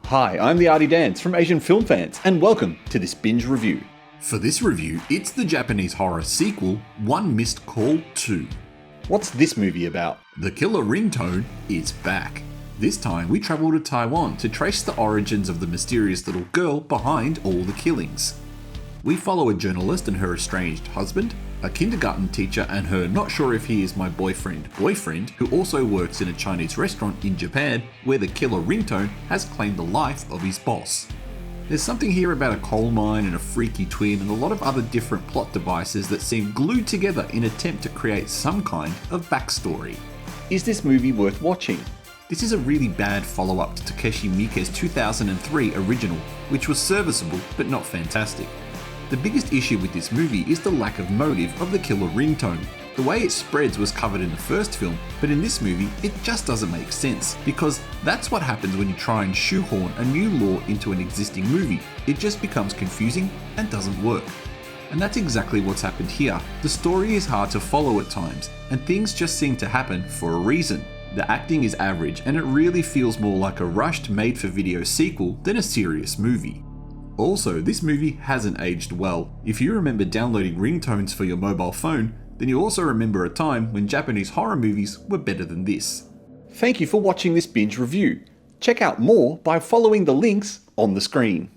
Hi, I'm the Artie Dance from Asian Film Fans, and welcome to this Binge review. For this review, it's the Japanese horror sequel, One Missed Call 2. What's this movie about? The killer ringtone is back. This time we travel to Taiwan to trace the origins of the mysterious little girl behind all the killings. We follow a journalist and her estranged husband, a kindergarten teacher and her not sure if he is my boyfriend who also works in a Chinese restaurant in Japan where the killer ringtone has claimed the life of his boss. There's something here about a coal mine and a freaky twin and a lot of other different plot devices that seem glued together in an attempt to create some kind of backstory. Is this movie worth watching? This is a really bad follow-up to Takeshi Miike's 2003 original, which was serviceable but not fantastic. The biggest issue with this movie is the lack of motive of the killer ringtone. The way it spreads was covered in the first film, but in this movie it just doesn't make sense, because that's what happens when you try and shoehorn a new lore into an existing movie. It just becomes confusing and doesn't work. And that's exactly what's happened here. The story is hard to follow at times, and things just seem to happen for a reason. The acting is average, and it really feels more like a rushed made-for-video sequel than a serious movie. Also, this movie hasn't aged well. If you remember downloading ringtones for your mobile phone, then you also remember a time when Japanese horror movies were better than this. Thank you for watching this Binge review. Check out more by following the links on the screen.